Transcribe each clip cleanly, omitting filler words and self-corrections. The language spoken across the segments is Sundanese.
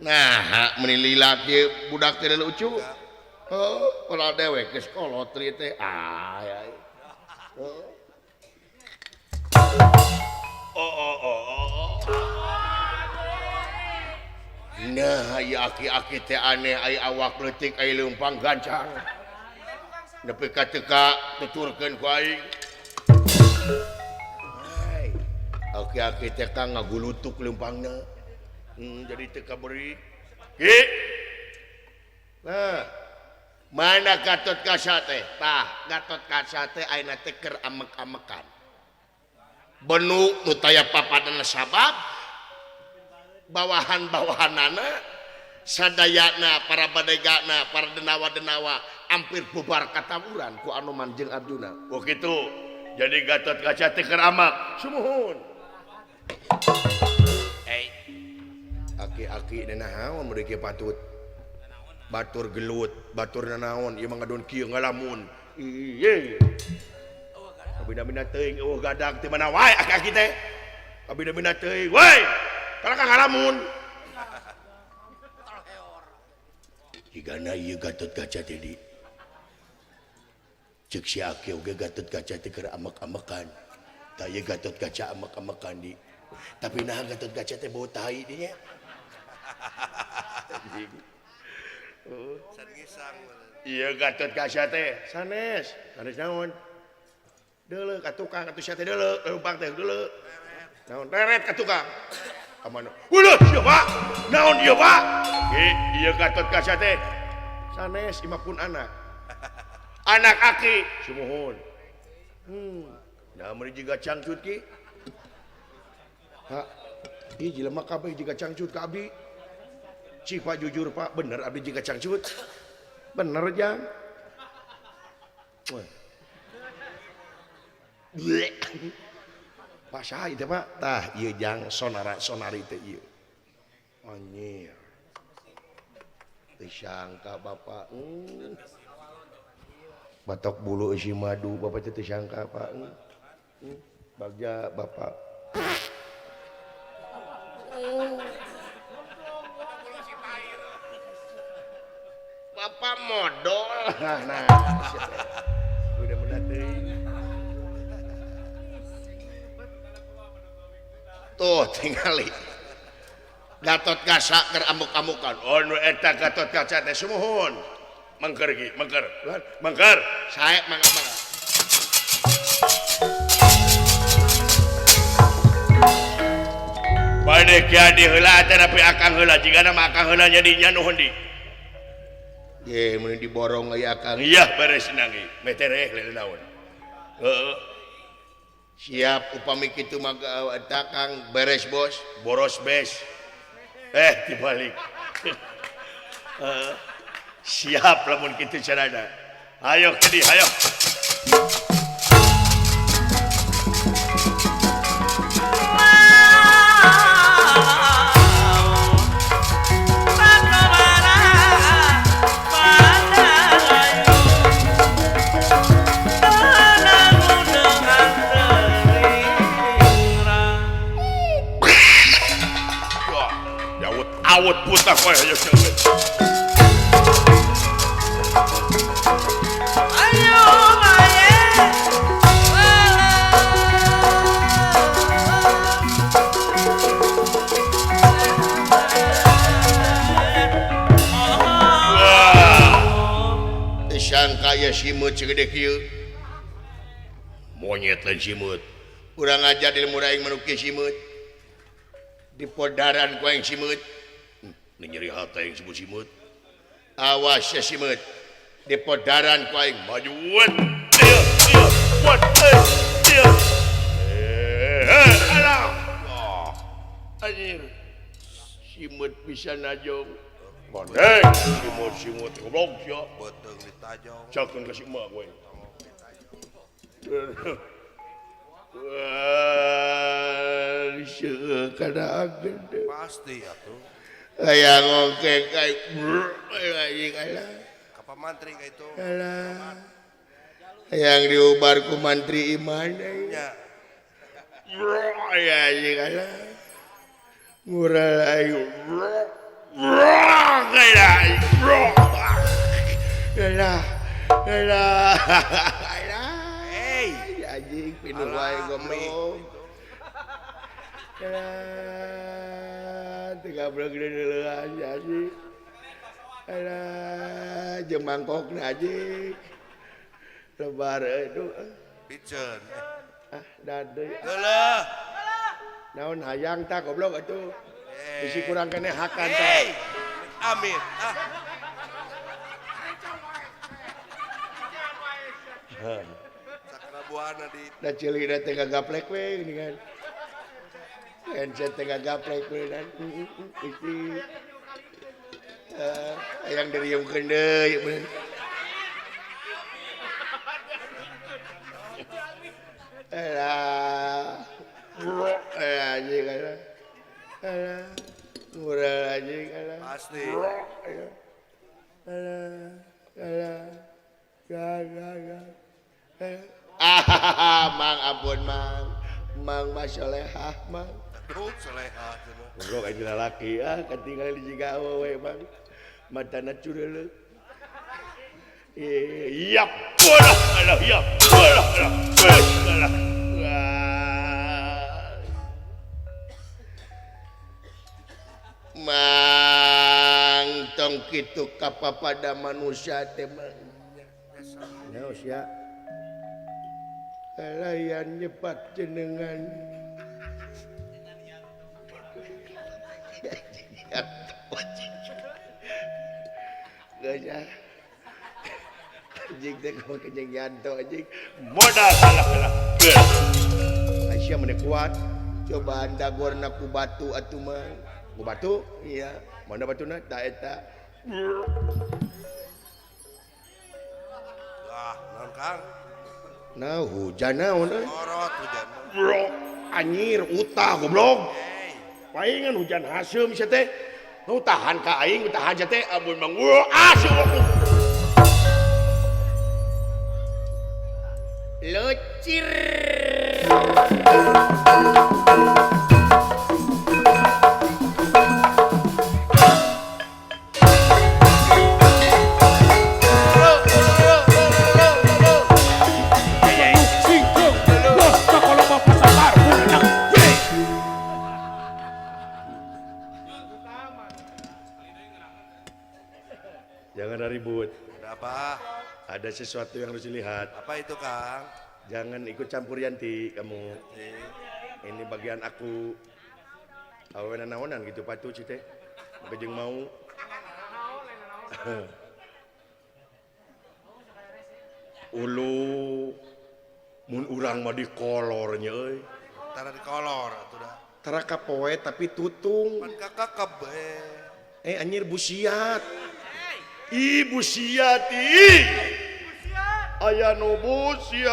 Nah menilai laki budak teh lucu. Oh, kalau dewek geus kolot teh ya. Oh. Nah, aki-aki teh aneh ai awak leutik ai leumpang gancang. Nepi ka teka tuturkeun ku aing. Hai. Aki-aki teh ka ngagulutuk leumpangna. Jadi teka beri. Ki. Nah. Mana Gatot Kaca teh? Tah, Gatot Kaca teh ayeuna teh keur amek-amekan. Benu nu taya papadanna sabab bawahan-bawahanana sadayana para badegana para denawa-denawa hampir bubar katawuran ku Anoman jeung Arjuna. Oh kitu. Jadi Gatot Kaca teh keur amak. Sumuhun. Aki-aki naon mun kieu patut. Batur gelut, batur nanaon ieu mah ngadon kieu ngalamun. Iye. Abina-bina teuing eueuh gadag teh mana wae aki-aki teh. Abina-bina teuing, "Woi, kalau ka ngalamun." Jigana ieu Gatot Kaca teh di. Ceuk si Aki oge Gatot Kaca teh keur amek-amekan. Tah ieu Gatot Kaca amek-amekan di. Tapi nah Gatot Kaca teh bau tai dinya. Iya Gatot Kaca teh sanes naon? Deuleu ka tukang atuh sia teh deuleu, leumpang teh deuleu. Naon reret ka tukang. Kamana? Ulah sia Pak. Naon ieu Pak? Ieu Gatot Kaca teh sanes 50 anak. Anak aki sumuhun. Nah mun jiga cangcut ki. Ha, ieu jelema kabeh jiga cangcut ka abdi. Cik Pak jujur Pak, bener abdi jiga cangcut. Bener jang. Pak saha teh Pak? Tah ieu jang sonari teh ieu. Anjir. Teu sangka Bapak. Batok bulu isi madu Bapak teh teu sangka Pak. Bagja Bapak. Bapak modal. Nah, udah mendatang. Tuh tingali. Gatot Kaca keur amuk-amukan. Oh nu eta Gatot Kaca teh sumuhun. Mangker ge, mangker. Mangker, sae mangga. Bade kiadi heula teh tapi akang heula jigana mah akang heula jadinya nuhun di. Ye mun diborong aya akang. Iya beres nangi. Metereh leuh naon. Heeh. Siap upami kitu mah eta Kang beres bos, boros bes. Dibalik. Siap lamun kitu carana. Ayo kedi, ayo. Awet putah kowe ayo seueut. Ayo maye. Wah. Sangka ya simut segede kieu. Monyet lain simut. Urang aja di lemur aing manu kieu simut. Di podaran ku aing simut. Nyeri hata yang sebut simut. Awas ya simut. Di podaran ku aing majuan. Dia. Alah. Anjir. Simut bisa najong. Bandeng. Simut goblok sia. Beteung ditajong. Cakeun ka si emak we. Wah, seueuh kada agen. Pasti atuh. Aya ngongkeng kayak anjing alah. Ka mantri ka itu. Alah. Yang diubar ku mantri iman nya. Ya anjing alah. Mural aing. Hey, Anjing pinuh wae goblok. Tiga bulan gede dulu aja sih. Jeung mangkokna anjing. Lebar itu. Piceun. Dadeui. Geuleuh. Naon hayang tak goblok atuh. Bisi kurang kene hakan tak. Hey. Amin. Sakra buana di Da cilik da teh gagaplek we gini kan. Handset teh gagaplek we dan. Isi. Hayang diriungkeun deui bener. Anjing kan. Murah anjing kan. pasti. Mang ampun mang. Mang masolehah mang. Aduh, solehah cenah. Goblok aja lalaki ketinggalan di jiga awewe mang. Matana cureuleuh. Iya, bola, alah, iya, bola, alah. Mang tong kitu kapapada manusia teh mang. Naos ya. Kalayan nyepat jenengan. Gajah. Anjing teh kau kencing yanto anjing. Modal salah. Aisyah mana kuat. Coba anda gorna ku batu atuh mang. Ku batu? Iya. Mana batuna? Da eta. Naon Kang? Nah, hujan naon euy. Orot hujan. Bro, anjir utah goblok. Hey. Paingan hujan haseum sia teh. Nu tahan ka aing, tahan sia teh amun mang Lucir. Jangan ribut. Ada apa? Ada sesuatu yang harus dilihat. Apa itu Kang? Jangan ikut campur Yanti kamu. Ini bagian aku. Awenan naonan gitu patu cite. Bejeng mau. Ulu mun urang mah di kolornya euy. Tara di kolor atuh dah. Tara kapoe tapi tutung. Pan kakak Anjir busiat. Ibu siati. Aya nu busiat.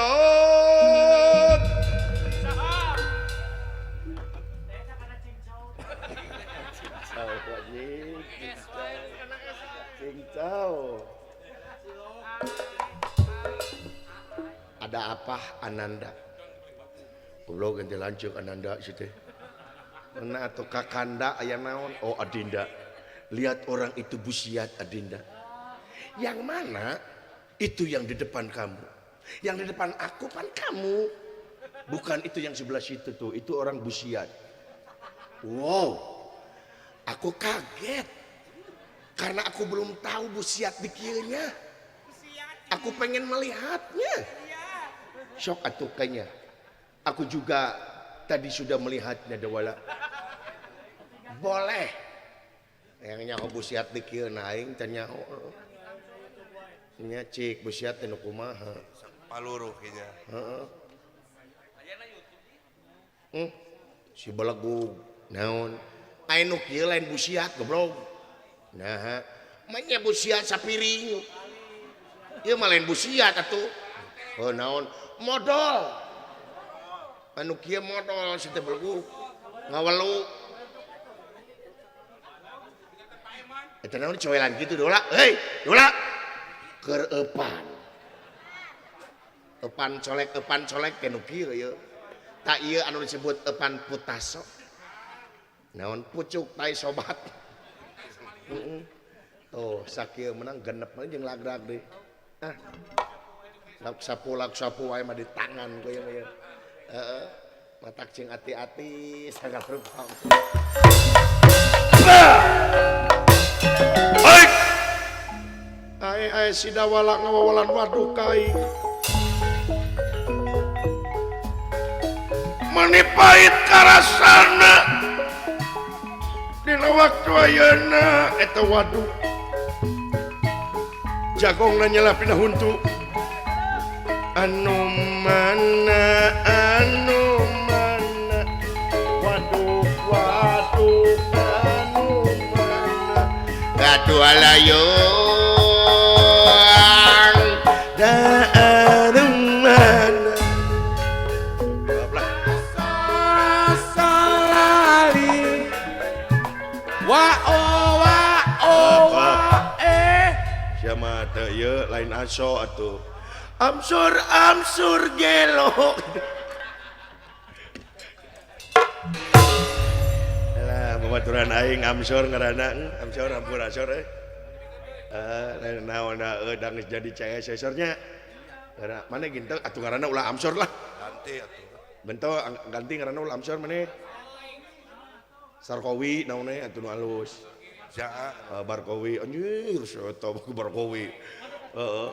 Cincau. Ada apa Ananda? Goblok ganti lanceuk Ananda situ. Mana atuh kakanda aya naon? Oh Adinda. Lihat orang itu busiat Adinda. Yang mana? Itu yang di depan kamu. Yang di depan aku kan kamu. Bukan itu yang sebelah situ tuh. Itu orang busiat. Wow. Aku kaget. Karena aku belum tahu busiat dikirnya. Aku pengen melihatnya. Syok atuh kayaknya. Aku juga tadi sudah melihatnya Dewala. Boleh. Yang nyaho busiat dikir naing tanya nya cik busiat teh nu kumaha paluruh kayaknya. Si balagu naon aya nu kieu lain busiat goblok. Nah, manya busiat sapiring. Ieu mah lain busiat atuh. Oh naon modal. Anu kieu modal si teh balagu ngawelu. Eta naon cowelan gitu dola. Hei, dola. Keur epan colek kenu kieu ieu. Tak ieu anu disebut epan putaso. Naon pucuk tai sobat. Oh sakit menang genep aja jeung lagrag deh. Sapu wae mah di tangan kowe ya. Heeh. Matak cing hati-hati sagala rupa. Baik. Ai si dawala ngawawalan waduh kai. Mani pahit karasana. Dina waktu ayeuna eta waduh. Jagongna nyela pindah huntu. Anu mana waduh anu mana gaduh alayong anu mana salali wa siapa teh ye lain aso atuh amsur gelo lah babaturan aing amsur ngaranna amsur ampur asor naon eudang jadi CS sesornya mana gintel atuh ngaranna ulah amsur lah Ganti atuh. bento ganti ngaranna ulah amsur maneh Sarkowi naonnya atuh nu alus Jaa. Barkowi anjir soto Barkowi heeh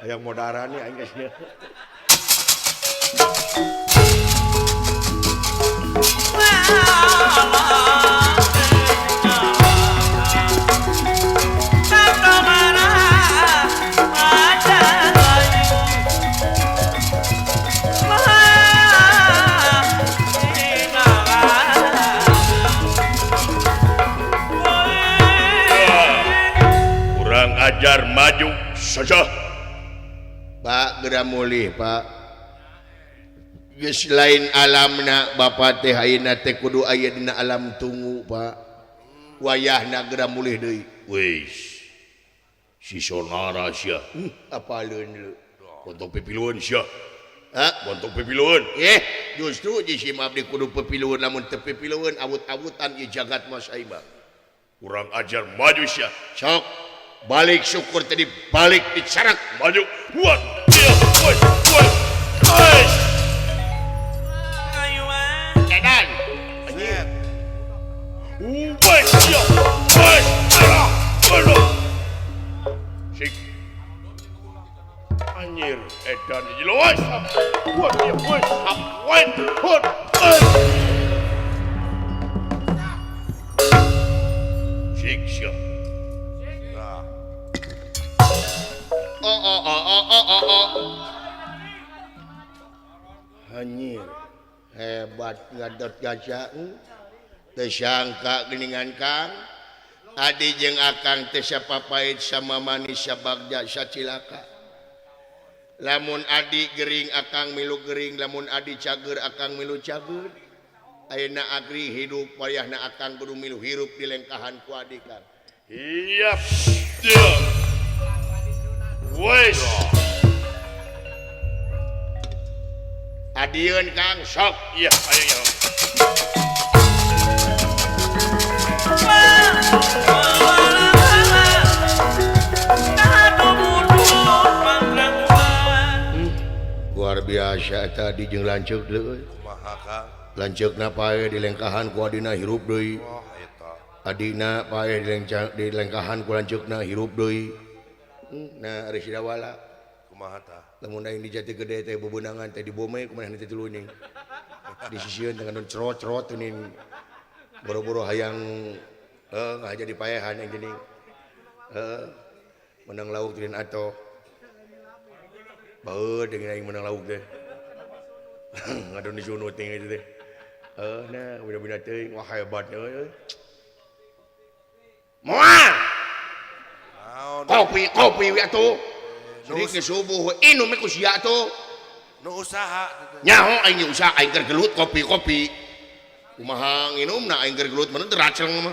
yang modern nih aing geus. Kurang ajar maju saja. Pak geura mulih Pak geus lain alamna Bapak teh ayeuna teh kudu aya dina alam tunggu Pak wayahna geura mulih deui wis si sonara sia apaleun deui bontok pipilueun sia bontok pipilueun justru di si abdi kudu pipilueun lamun teu pipilueun awut-awutan ieu jagat mah saimah kurang ajar maju sia sok balik syukur tadi balik dicarak maju buat dia woi edan anjir woi dia woi sik anjir edan di luas buat dia woi woi hot sik sia Anjir hebat ngadot gajah teu sangka geuningan Kang adi jeung akang teh sapapait sama manis sabagja sacilaka lamun adi gering akang milu gering lamun adi cager akang milu cager ayeuna agri hidup wayahna akang kudu milu hirup di lengkahan ku adi Kang iya wes adieun Kang sok iya ayo ya luar biasa tadi jeung lanceuk deui Kumaha Kang? lanceukna pae di lengkahan ku adina hirup deui Oh eta. adina pae di lengkahan ku lanceukna hirup deui nah ari sidawala Kumaha tah? lamun aing di Jati Gede teh bebeunangan teh di Bomey kumaha teh tuluning disisieun teh ngadon cerot-cerot teuning boro-boro hayang ngaja di paehan yang geuning menang lauk teuing ato baeud dengan aing menang lauk teh ngadon di sunut teh itu teh nah bina-bina teuing wah hebatnya euy moal kopi we atuh jadi ke subuh inum ku sia atuh Nu usaha nyaho aing usaha aing keur gelut kopi kumaha nginumna aing keur gelut meureun teu raceng mah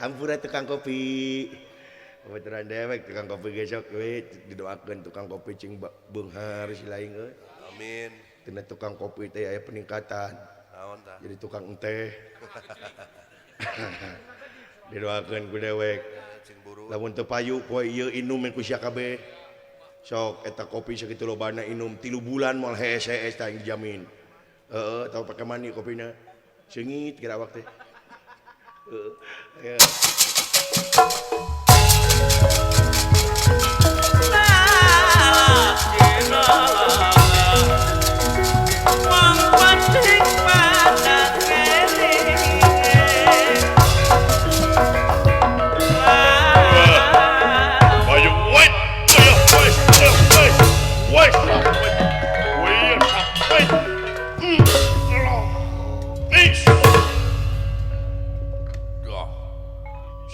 hampura tukang kopi kebetulan dewek tukang kopi gesok we didoakeun tukang kopi cing beunghar si laing euy amin tina tukang kopi teh aya peningkatan naon tah jadi tukang teh didoakeun ku dewek Cing buru. lamun teu payu poe ieu inum ku sia kabeh sok eta kopi sakitu lobana inum 3 bulan moal hees tah dijamin tahu pakai mani kopina seungit kira waktu ya.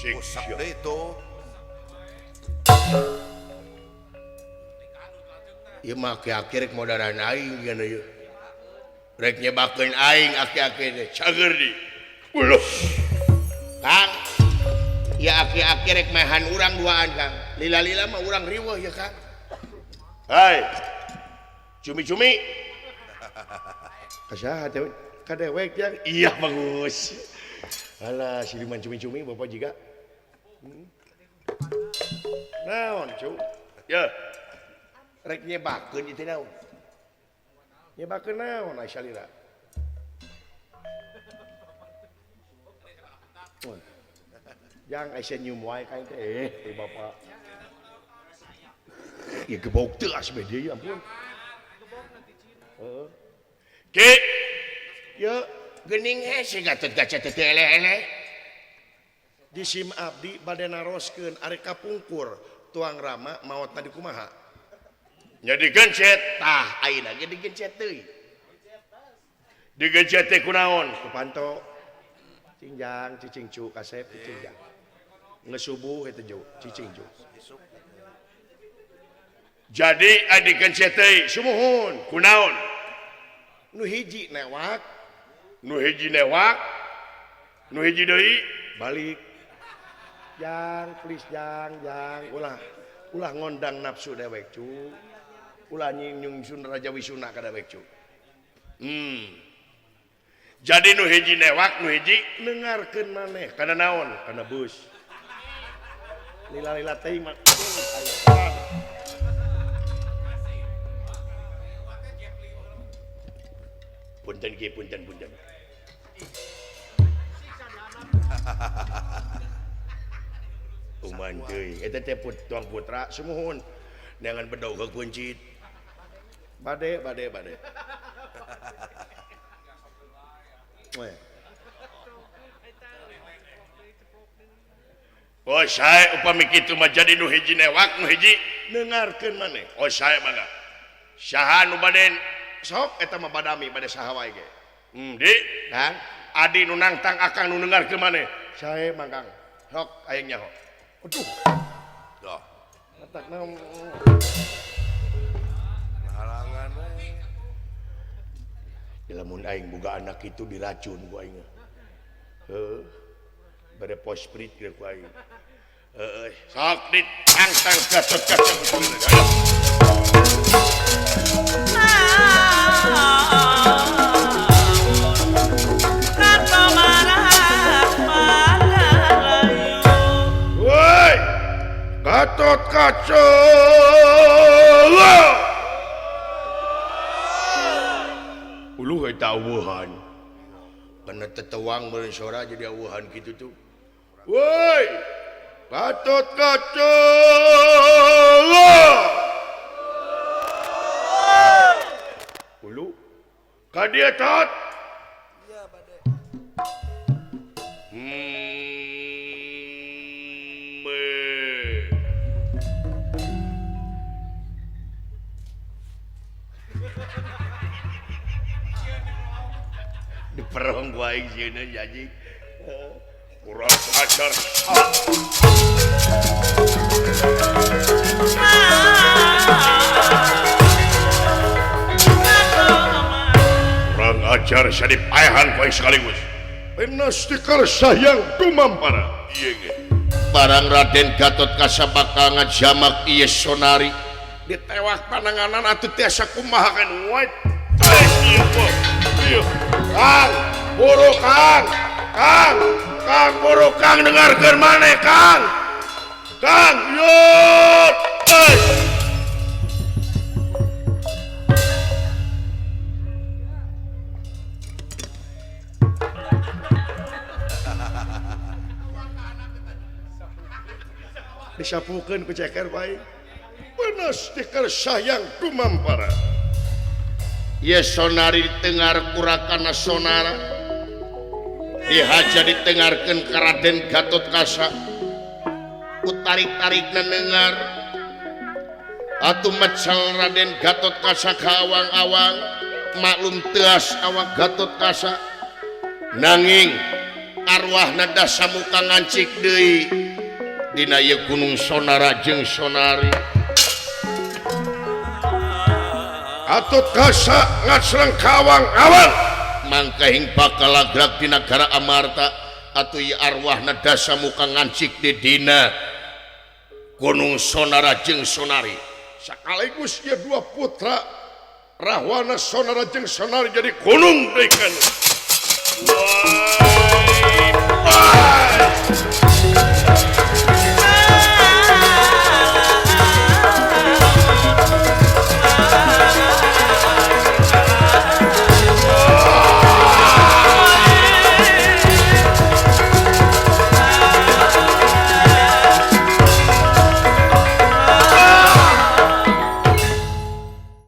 Rusak deh itu. Ieu mah aki-aki rek modern aing kan ieu. Rek nyebakeun aing aki-aki teh cager di. Ulah. Kang. Ya aki-aki rek mehan urang duaan Kang. Lila-lila mah urang riweuh ya Kang. Hai. Cumi-cumi. Kasaha teh? Kadewek yang iya bagus. Alah siluman cumi-cumi Bapak juga. Naon cu? Ya. Rek nyebakeun ieu teh naon? Nyebakeun naon ai salira? Yang ai senyum wae kain teh Bapak. Ya gebok teu as dia ya ampun. Heeh. Ki. Ya, geuning hese gatot-gatot teh eleh-eleh. Di sim abdi bade naroskeun ari kapungkur tuang rama maotna di kumaha? Nya digencet, tah ayeuna ge digencet teuing. Digencet teh kunaon? Ku panto. Cinjang, cicingcu, kasep cinjang. Geus subuh eta jo, cicingcu. Jadi adi gencet teh sumuhun, kunaon? Nu hiji newak, nu hiji deui balik. Jang, please jang, ulah ngondang nafsu dewek cu. Ulah nyingnyung Raja Wisuna ka dewek cu. Jadi nu hiji newak, nu hiji nengarkeun maneh kana naon? Kana bus. Lila-lila teuing mah. Punten ki punten. Kuman teuing eta teh tuang putra sumuhun dengan bedog ke kuncit. Bade. Oh saya upami kitu mah jadi nu hiji newak nu hiji nengarkeun maneh. Oh saya mangga. Saha nu bade sok eta mah badami bade saha wae ge. Di Kang adi nu nangtang akang nu nengarkeun maneh. Sae mangkang. Sok aing nyaho. Aduh. Dah. Matak naon. Halangan we. Lamun aing boga anak itu diracun ku aing. Heuh. Bade posprit ke ku aing. Heeh. Sok ditangtang gatot-gatot. Woi, Gatot Kaca. Uluh eta aweuhan. Kana tetewang meureun sora jadi aweuhan kitu tuh. Woi, Gatot Kaca. Ulu, ka dia tot. Iya bade. Diperong gua aing sieuna janji. Kurang ajar. Kurang ajar sadip ayahan ku aing sekaligus. Penastikar sayang tumampara. Ieu ge. Barang Raden Gatot Kaca bakal ngajamak ieu sonari. Ditewak pananganan atuh tiasa kumaha kan wae. Ieu Kang, buru Kang. buru Kang dengarkeun maneh Kang. Kang, yut. Disapukeun ku ceker baik. Penas dikar sayang dumampara. Ye sonari ditengar kurakana sonara. Dihaja ditengarkeun ka Raden Gatot Kaca. Utarik-tarikna nengar. Atuh mecal Raden Gatot Kaca ka awang-awang. Maklum teas awak Gatot Kaca. Nanging arwahna da samuka ngancik deui dina ieu gunung sonara jeung sonari. Gatot Kaca ngacreng ka awang-awang mangka hing bakal lagrak di negara Amarta atuh ieu arwahna da samuka ngancik di dina gunung sonara jeung sonari. Sakaligus ieu dua putra Rahwana sonara jeung sonari jadi gunung deui kan. Wah.